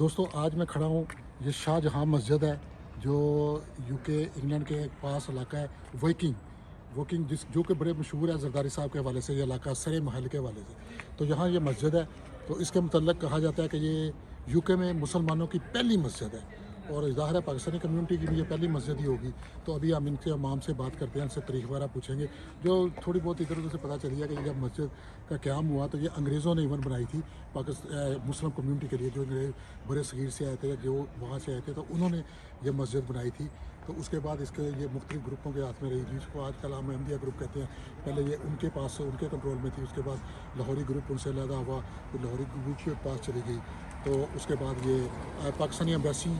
दोस्तों आज मैं खड़ा हूँ, ये शाहजहाँ मस्जिद है जो यूके इंग्लैंड के पास इलाका है वोकिंग वोकिंग जो कि बड़े मशहूर है जरदारी साहब के हवाले से, ये इलाका सरे महल के हवाले से। तो यहाँ ये मस्जिद है, तो इसके मतलब कहा जाता है कि ये यूके में मुसलमानों की पहली मस्जिद है और ज़ाहिर है पाकिस्तानी कम्युनिटी की भी ये पहली मस्जिद ही होगी। तो अभी हम इनके इमाम से बात करते हैं, इनसे तारीख वगैरह पूछेंगे। जो थोड़ी बहुत इधर उधर से पता चली है कि जब मस्जिद का क़याम हुआ तो ये अंग्रेज़ों ने इवन बनाई थी पाकिस्तान मुस्लिम कम्युनिटी के लिए, जो अंग्रेज़ बड़े सगीर से आए थे, जो वहाँ से आए थे, तो उन्होंने ये मस्जिद बनाई थी। तो उसके बाद इसके ये मुख्तलिफ ग्रुपों के हाथ में रही, जिसको आजकल हम अहमदिया ग्रुप कहते हैं। पहले ये उनके पास उनके कंट्रोल में थी, उसके बाद लाहौरी ग्रुप उनसे अलहदा हुआ, तो लाहौरी ग्रुप के पास चली गई। तो उसके बाद ये पाकिस्तानी एम्बेसी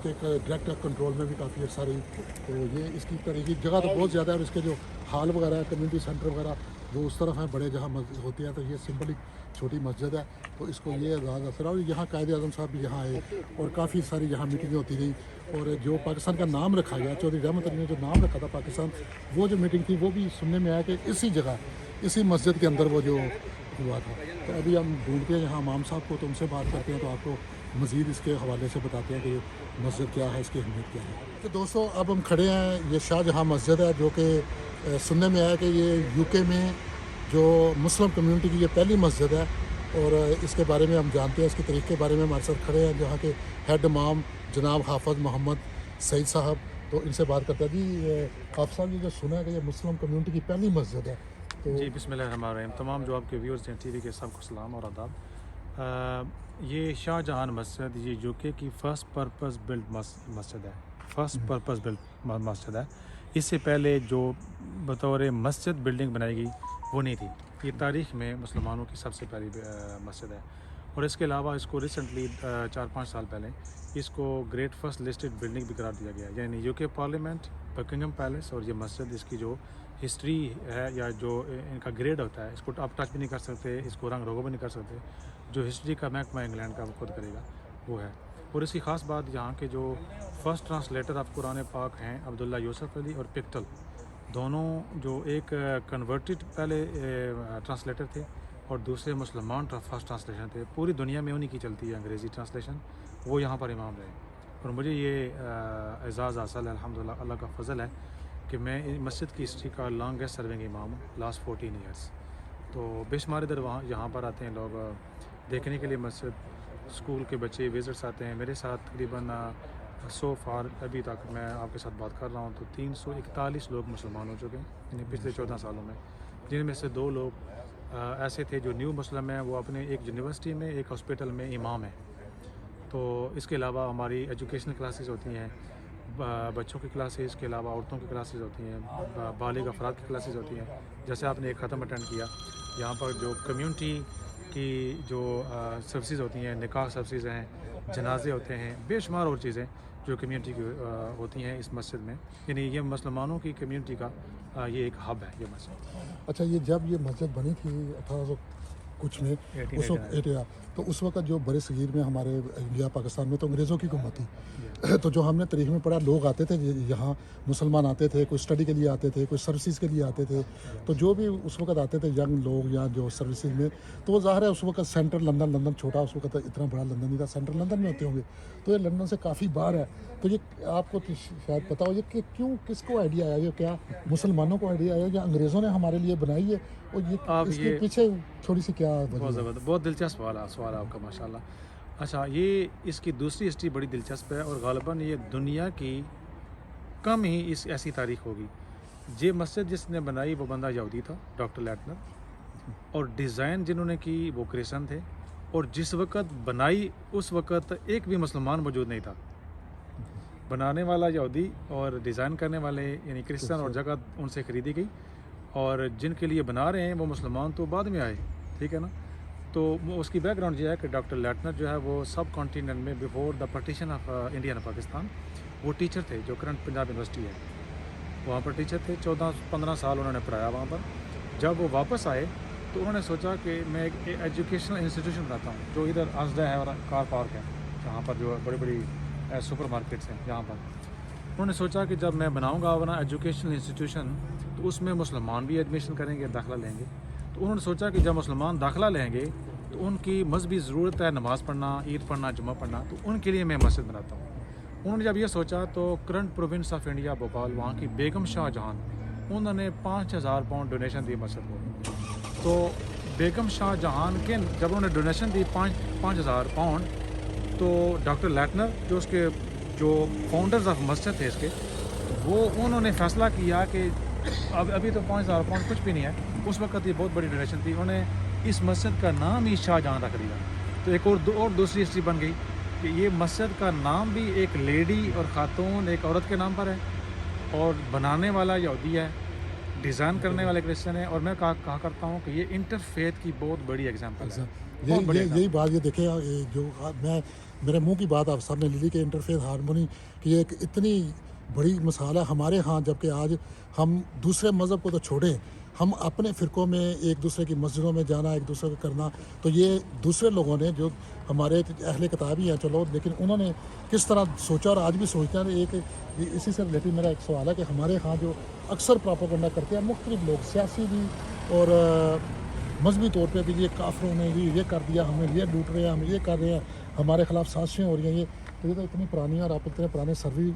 के डायरेक्ट कंट्रोल में भी काफ़ी अर्सा रही। तो ये इसकी तरीके जगह तो बहुत ज़्यादा है और इसके जो हाल वगैरह कम्युनिटी सेंटर वगैरह वो उस तरफ हैं बड़े, जहाँ मस्जिद होती है। तो ये सिंपल छोटी मस्जिद है, तो इसको ये एजाज़ हासिल है। और यहाँ कायद आज़म साहब भी यहाँ आए और काफ़ी सारी यहाँ मीटिंगें होती रही। और जो पाकिस्तान का नाम रखा गया, चौधरी रहमत अली ने जो नाम रखा था पाकिस्तान, वो जो मीटिंग थी वो भी सुनने में आया कि इसी जगह इसी मस्जिद के अंदर वो जो हुआ था। तो अभी हम ढूंढते हैं यहाँ इमाम साहब को, तो उनसे बात करते हैं, तो आपको मज़ीद इसके हवाले से बताते हैं कि मस्जिद क्या है, इसकी अहमियत क्या है। तो दोस्तों अब हम खड़े हैं, ये शाहजहाँ मस्जिद है जो कि सुनने में आया कि ये यूके में जो मुस्लिम कम्युनिटी की ये पहली मस्जिद है। और इसके बारे में हम जानते हैं, इसकी तारीख के बारे में हमारे साथ खड़े हैं जहाँ के हेड इमाम जनाब हाफ़िज़ मोहम्मद सईद साहब। तो इनसे बात करते हैं। जी हाफ़िज़ साहब, ये जो सुना है कि ये मुस्लिम कम्युनिटी की पहली मस्जिद है, तो जी बिस्मिल्लाहिर्रहमानिर्रहीम। तमाम जो आपके व्यूअर्स हैं टीवी के, सबको सलाम और आदाब। ये शाहजहाँ मस्जिद ये यूके की फ़र्स्ट पर्पस बिल्ड मस्जिद है, फ़र्स्ट पर्पस बिल्ड मस्जिद है। इससे पहले जो बतौर मस्जिद बिल्डिंग बनाई गई वो नहीं थी। ये तारीख़ में मुसलमानों की सबसे पहली मस्जिद है। और इसके अलावा इसको रिसेंटली 4-5 साल पहले इसको ग्रेट फर्स्ट लिस्टेड बिल्डिंग भी करार दिया गया, यानी यूके पार्लियामेंट, बकिंगम पैलेस और ये मस्जिद, इसकी जो हिस्ट्री है या जो इनका ग्रेड होता है, इसको आप टच भी नहीं कर सकते, इसको रंग रोगो भी नहीं कर सकते। जो हिस्ट्री का महकमा इंग्लैंड का वो खुद करेगा वो है। और इसकी ख़ास बात यहाँ के जो फर्स्ट ट्रांसलेटर ऑफ कुरान पाक हैं अब्दुल्ला यूसुफ अली और पिक्टल, दोनों जो एक कन्वर्टेड पहले ट्रांसलेटर थे और दूसरे मुसलमान फर्स्ट ट्रांसलेशन थे। पूरी दुनिया में उन्हीं की चलती है अंग्रेज़ी ट्रांसलेशन, वो यहाँ पर इमाम रहे। और मुझे ये एजाज़ हासिल है, अल्हम्दुलिल्लाह, अल्लाह का फ़ज़ल है कि मैं मस्जिद की हिस्ट्री का लॉन्गेस्ट सर्विंग इमाम हूँ, लास्ट 14 ईयर्स। तो बेशुमार इधर वहाँ यहाँ पर आते हैं लोग देखने के लिए मस्जिद। स्कूल के बच्चे विज़िट्स आते हैं मेरे साथ। तकरीबन सो फार अभी तक मैं आपके साथ बात कर रहा हूँ तो 341 लोग मुसलमान हो चुके हैं यानी पिछले 14 सालों में, जिनमें से 2 लोग ऐसे थे जो न्यू मुस्लिम हैं, वो अपने एक यूनिवर्सिटी में, एक हॉस्पिटल में इमाम हैं। तो इसके अलावा हमारी एजुकेशनल क्लासेस होती हैं, बच्चों की क्लासेस के अलावा औरतों की क्लासेस होती हैं, बालिग अफराद की क्लासेस होती हैं। जैसे आपने एक ख़त्म अटेंड किया, यहाँ पर जो कम्युनिटी की जो सर्विसेज होती हैं, निकाह सर्विसेज हैं, जनाजे होते हैं, बेशुमार और चीज़ें जो कम्युनिटी की होती हैं इस मस्जिद में। यानी ये मुसलमानों की कम्युनिटी का ये एक हब है ये मस्जिद। अच्छा, ये जब ये मस्जिद बनी थी 1800 कुछ में, उस वक्त तो उस वक्त जो बड़े सगीर में हमारे इंडिया पाकिस्तान में तो अंग्रेज़ों की हुकूमत थी। तो जो हमने तारीख में पढ़ा, लोग आते थे यहाँ, मुसलमान आते थे, कोई स्टडी के लिए आते थे, कोई सर्विसेज के लिए आते थे। तो जो भी उस वक्त आते थे यंग लोग या जो सर्विसेज में, तो वो ज़ाहिर है उस वक्त सेंट्रल लंदन छोटा, उस वक्त इतना बड़ा लंदन नहीं था, सेंट्रल लंदन में होते होंगे। तो ये लंदन से काफ़ी बाहर है। तो ये आपको तो शायद पता हो ये कि क्यों, किसको आइडिया आया, ये क्या मुसलमानों को आइडिया आया या अंग्रेज़ों ने हमारे लिए बनाई है, और ये इसके पीछे थोड़ी सी क्या बहुत ज़बरदस्त, बहुत दिलचस्प सवाल है आपका, माशाल्लाह। अच्छा, ये इसकी दूसरी हिस्ट्री बड़ी दिलचस्प है और ग़ालिबन ये दुनिया की कम ही इस ऐसी तारीख़ होगी। ये मस्जिद जिसने बनाई वो बंदा यहूदी था, डॉक्टर लैटनर, और डिज़ाइन जिन्होंने की वो क्रिश्चियन थे। और जिस वक़्त बनाई उस वक़्त एक भी मुसलमान मौजूद नहीं था। बनाने वाला यहूदी और डिज़ाइन करने वाले यानी क्रिश्चियन, और जगह उनसे ख़रीदी गई। और जिनके लिए बना रहे हैं वो मुसलमान तो बाद में आए, ठीक है ना। तो उसकी बैकग्राउंड ये है कि डॉक्टर लैटनर जो है वो सब कॉन्टिनेंट में before the partition of India and Pakistan वो टीचर थे, जो करंट पंजाब यूनिवर्सिटी है वहाँ पर टीचर थे। 14-15 साल उन्होंने पढ़ाया वहाँ पर। जब वो वापस आए तो उन्होंने सोचा कि मैं एक एजुकेशनल इंस्टीट्यूशन बनाता हूँ, जो इधर आसदा है और कार पार्क है, जहाँ पर जो बड़ी बड़ी सुपर मार्केट्स हैं यहाँ पर। उन्होंने सोचा कि जब मैं बनाऊँगा अपना एजुकेशनल इंस्टीट्यूशन तो उसमें मुसलमान भी एडमिशन करेंगे, दाखिला लेंगे। तो उन्होंने सोचा कि जब मुसलमान दाखिला लेंगे تو ان کی مذہبی ضرورت ہے نماز پڑھنا، عید پڑھنا، جمعہ پڑھنا، تو ان کے لیے میں مسجد بناتا ہوں۔ انہوں نے جب یہ سوچا تو current province of India Bhopal, وہاں کی بیگم شاہ جہاں، انہوں نے 5,000 پاؤنڈ ڈونیشن دی مسجد کو۔ تو بیگم شاہ جہاں کے جب انہوں نے ڈونیشن دی 5,000 پاؤنڈ، تو ڈاکٹر لیٹنر جو فاؤنڈرز آف مسجد تھے اس کے، وہ انہوں نے فیصلہ کیا کہ ابھی تو 5,000 پاؤنڈ کچھ بھی نہیں ہے، اس وقت یہ بہت بڑی ڈونیشن تھی، انہوں نے اس مسجد کا نام ہی شاہ جہاں رکھ دیا۔ تو ایک اور دوسری ہسٹری بن گئی کہ یہ مسجد کا نام بھی ایک لیڈی اور خاتون، ایک عورت کے نام پر ہے، اور بنانے والا یہودی ہے، ڈیزائن کرنے والے کرسچن ہے، اور میں کہا کرتا ہوں کہ یہ انٹرفیتھ کی بہت بڑی ایگزامپل ہے۔ بہت بڑی یہی بات یہ دیکھیں، جو میں میرے منہ کی بات آپ سامنے لے لی کہ انٹرفیتھ ہارمونی کی ایک اتنی بڑی مثال ہے ہمارے ہاں، جبکہ آج ہم دوسرے مذہب کو تو چھوڑیں، ہم اپنے فرقوں میں ایک دوسرے کی مسجدوں میں جانا، ایک دوسرے کو کرنا، تو یہ دوسرے لوگوں نے جو ہمارے اہل کتاب ہی ہیں چلو، لیکن انہوں نے کس طرح سوچا اور آج بھی سوچتے ہیں۔ ایک اسی سے ریلیٹڈ میرا ایک سوال ہے کہ ہمارے ہاں جو اکثر پراپیگنڈا کرتے ہیں مختلف لوگ، سیاسی بھی اور مذہبی طور پہ بھی، یہ کافروں نے یہ کر دیا، ہمیں یہ لوٹ رہے ہیں، ہم یہ کر رہے ہیں، ہمارے خلاف سازشیں ہو رہی ہیں، یہ تو اتنی پرانی، اور آپ اتنے پرانے سروے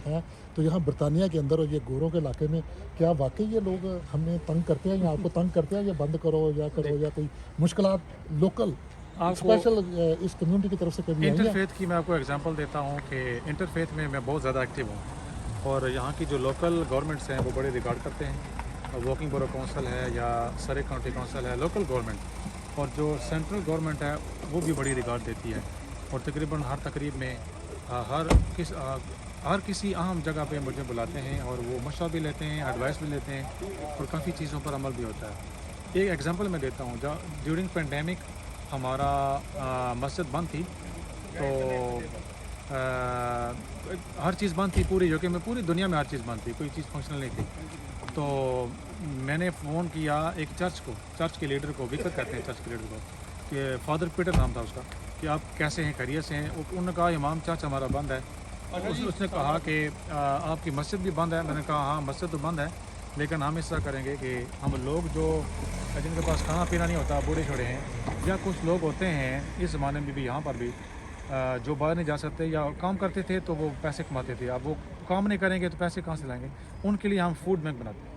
ہیں، تو یہاں برطانیہ کے اندر اور یہ گوروں کے علاقے میں کیا واقعی یہ لوگ ہمیں تنگ کرتے ہیں، یا آپ کو تنگ کرتے ہیں، یا بند کرو یا کرو، یا کوئی مشکلات لوکل اسپیشل اس کمیونٹی کی طرف سے کبھی آئی ہیں؟ انٹرفیتھ کی میں آپ کو ایگزامپل دیتا ہوں کہ انٹرفیتھ میں بہت زیادہ ایکٹیو ہوں، اور یہاں کی جو لوکل گورنمنٹس ہیں وہ بڑے ریگارڈ کرتے ہیں، واکنگ بورو کونسل ہے یا سرے کاؤنٹی کونسل ہے، لوکل گورنمنٹ، اور جو سینٹرل گورنمنٹ ہے وہ بھی بڑی ریگارڈ دیتی ہے، اور تقریباً ہر تقریب میں ہر کسی اہم جگہ پہ مجھے بلاتے ہیں، اور وہ مشورہ بھی لیتے ہیں، ایڈوائس بھی لیتے ہیں، اور کافی چیزوں پر عمل بھی ہوتا ہے۔ ایک ایگزامپل میں دیتا ہوں، ڈیورنگ پینڈیمک ہمارا مسجد بند تھی، تو ہر چیز بند تھی پوری یوکے میں، پوری دنیا میں ہر چیز بند تھی، کوئی چیز فنکشنل نہیں تھی۔ تو میں نے فون کیا ایک چرچ کے لیڈر کو، وکر کہتے ہیں چرچ کے لیڈر کو، کہ فادر پیٹر نام تھا اس کا، کہ آپ کیسے ہیں، خیریت سے ہیں؟ انہوں نے کہا امام چرچ ہمارا بند ہے۔ اس نے کہا کہ آپ کی مسجد بھی بند ہے؟ میں نے کہا ہاں مسجد تو بند ہے، لیکن ہم اس طرح کریں گے کہ ہم لوگ جو جن کے پاس کھانا پینا نہیں ہوتا، بوڑھے چھوڑے ہیں، یا کچھ لوگ ہوتے ہیں اس زمانے میں بھی یہاں پر بھی جو باہر نہیں جا سکتے، یا کام کرتے تھے تو وہ پیسے کماتے تھے، اب وہ کام نہیں کریں گے تو پیسے کہاں سے لائیں گے، ان کے لیے ہم فوڈ بینک بناتے ہیں۔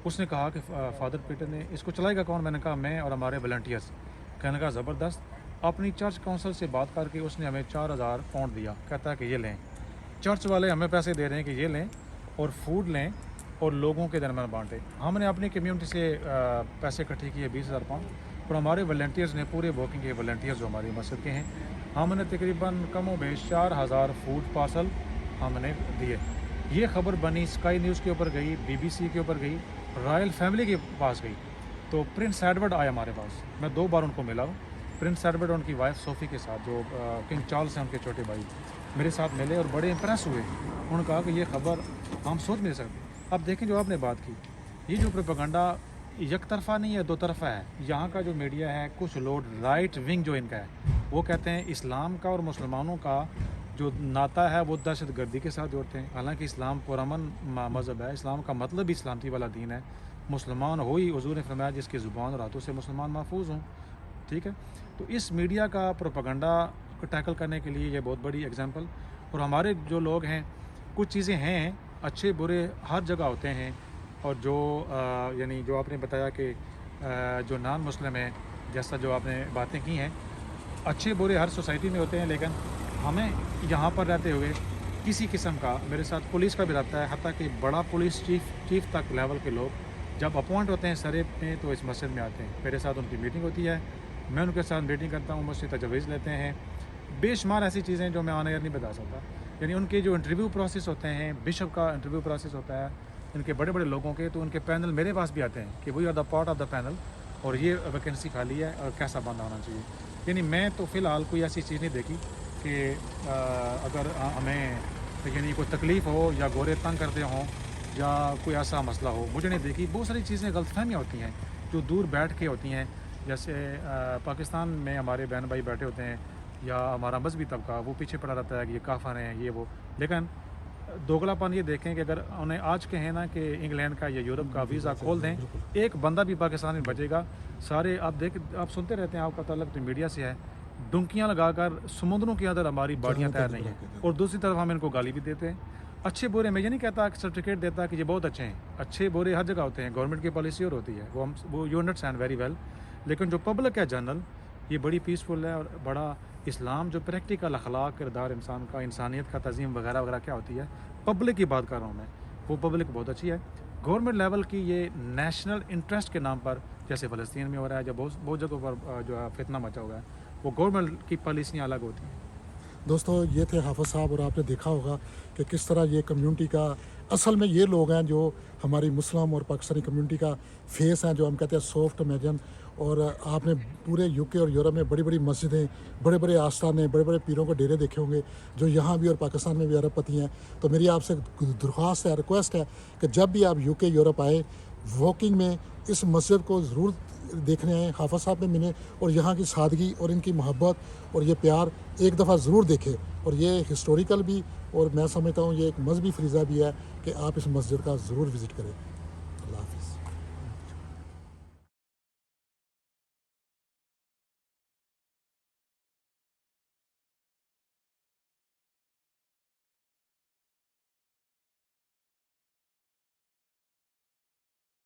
اس نے کہا کہ فادر پیٹر نے اس کو چلائے گا کون؟ میں نے کہا میں اور ہمارے والنٹیئرس۔ کہنے کا زبردست، اپنی چرچ کونسل سے بات کر کے اس نے ہمیں 4,000 پاؤنڈ دیا، کہتا ہے کہ یہ لیں، چرچ والے ہمیں پیسے دے رہے ہیں کہ یہ لیں اور فوڈ لیں اور لوگوں کے درمیان بانٹیں۔ ہم نے اپنی کمیونٹی سے پیسے اکٹھے کیے 20,000 پاؤنڈ، اور ہمارے والنٹیئرز نے، پورے واکنگ کے والنٹیئرز جو ہماری مسجد کے ہیں، ہم نے تقریباً کم و بیش 4,000 فوڈ پارسل ہم نے دیے۔ یہ خبر بنی، اسکائی نیوز کے اوپر گئی، BBC کے اوپر گئی، رائل فیملی کے پاس گئی۔ تو پرنس ایڈورڈ آئے ہمارے پاس، میں 2 بار ان کو ملا ہوں، پرنس ایڈورڈ اور ان کی وائف صوفی کے ساتھ، جو کنگ چارلز ہیں ان کے چھوٹے بھائی، میرے ساتھ ملے اور بڑے امپریس ہوئے۔ انہوں نے کہا کہ یہ خبر ہم سوچ نہیں سکتے۔ اب دیکھیں جو آپ نے بات کی، یہ جو پروپیگنڈا یک طرفہ نہیں ہے، 2 طرفہ ہے۔ یہاں کا جو میڈیا ہے، کچھ لوگ رائٹ ونگ جو ان کا ہے، وہ کہتے ہیں اسلام کا اور مسلمانوں کا جو ناطہ ہے وہ دہشت گردی کے ساتھ جوڑتے ہیں، حالانکہ اسلام پرامن مذہب ہے، اسلام کا مطلب ہی سلامتی والا دین ہے، مسلمان ہوئی حضور نے فرمایا جس کی زبان اور ہاتھوں سے مسلمان محفوظ ہوں، ٹھیک ہے۔ تو اس میڈیا کا پروپیگنڈا کو ٹیکل کرنے کے لیے یہ بہت بڑی ایگزامپل، اور ہمارے جو لوگ ہیں، کچھ چیزیں ہیں اچھے برے ہر جگہ ہوتے ہیں، اور جو یعنی جو آپ نے بتایا کہ جو نان مسلم ہیں، جیسا جو آپ نے باتیں کی ہیں، اچھے برے ہر سوسائٹی میں ہوتے ہیں، لیکن ہمیں یہاں پر رہتے ہوئے کسی قسم کا، میرے ساتھ پولیس کا بھی رہتا ہے، حتیٰ کہ بڑا پولیس چیف تک لیول کے لوگ جب اپوائنٹ ہوتے ہیں سرے میں تو اس مسجد میں آتے ہیں، میرے ساتھ ان کی میٹنگ ہوتی ہے، میں ان کے ساتھ میٹنگ کرتا ہوں، مجھ سے تجاویز لیتے ہیں، بے شمار ایسی چیزیں جو میں آن ایئر نہیں بتا سکتا۔ یعنی ان کے جو انٹرویو پروسیس ہوتے ہیں، بشپ کا انٹرویو پروسیس ہوتا ہے ان کے بڑے بڑے لوگوں کے، تو ان کے پینل میرے پاس بھی آتے ہیں کہ we are the part of the panel, اور یہ ویکینسی خالی ہے اور کیسا بندہ ہونا چاہیے۔ یعنی میں تو فی الحال کوئی ایسی چیز نہیں دیکھی کہ اگر ہمیں یعنی کوئی تکلیف ہو یا گورے تنگ کرتے ہوں یا کوئی ایسا مسئلہ ہو، مجھے نہیں دیکھی۔ بہت ساری چیزیں غلط فہمیاں ہوتی ہیں جو دور بیٹھ کے ہوتی ہیں، جیسے پاکستان میں ہمارے بہن بھائی بیٹھے ہوتے ہیں یا ہمارا مذہبی طبقہ وہ پیچھے پڑا رہتا ہے کہ یہ کافر ہیں، یہ وہ، لیکن दोगलापन ये देखें कि अगर उन्हें आज कहें ना कि इंग्लैंड का या यूरोप का वीज़ा खोल दें, एक बंदा भी पाकिस्तान में बचेगा। सारे आप सुनते रहते हैं, आपका ताल्लुक तो मीडिया से है, डुंकियाँ लगाकर समुद्रों के अंदर हमारी बाड़ियाँ तैर रही हैं, और दूसरी तरफ हम इनको गाली भी देते हैं। अच्छे बुरे मैं ये नहीं कहता कि सर्टिफिकेट देता कि ये बहुत अच्छे हैं, अच्छे बुरे हर जगह होते हैं, गवर्नमेंट की पॉलिसी और होती है, वो यू अंडरस्टैंड वेरी वेल। लेकिन जो पब्लिक है जनरल, ये बड़ी पीसफुल है, और बड़ा इस्लाम जो प्रैक्टिकल अखलाक किरदार इंसान का, इंसानियत का तज़ीम वगैरह वगैरह क्या होती है, पब्लिक की बात कर रहा हूँ मैं, वो पब्लिक बहुत अच्छी है। गवर्नमेंट लेवल की ये नेशनल इंटरेस्ट के नाम पर, जैसे फ़लस्तीन में हो रहा है, जब बहुत जगहों पर जो है फितना मचा हुआ है, वो गवर्नमेंट की पॉलिसियाँ अलग होती हैं। दोस्तों ये थे हाफ़िज़ साहब, और आपने देखा होगा कि किस तरह ये कम्युनिटी का, असल में ये लोग हैं जो हमारी मुस्लिम और पाकिस्तानी कम्युनिटी का फेस हैं, जो हम कहते हैं सॉफ्ट इमेजिन। और आपने पूरे यूके और यूरोप में बड़ी बड़ी मस्जिदें, बड़े बड़े आस्थाने, बड़े बड़े पीरों को डेरे देखे होंगे, जो यहाँ भी और पाकिस्तान में भी अरबपति हैं। तो मेरी आपसे दरख्वास्त है, रिक्वेस्ट है कि जब भी आप यूके यूरोप आए, वॉकिंग में इस मस्जिद को ज़रूर देखने आए, हाफ़िज़ साहब में मिलें, और यहाँ की सादगी और इनकी मोहब्बत और ये प्यार एक दफ़ा ज़रूर देखें। और ये हिस्टोरिकल भी, और मैं समझता हूँ ये एक मजहबी फरीज़ा भी है कि आप इस मस्जिद का ज़रूर विज़िट करें।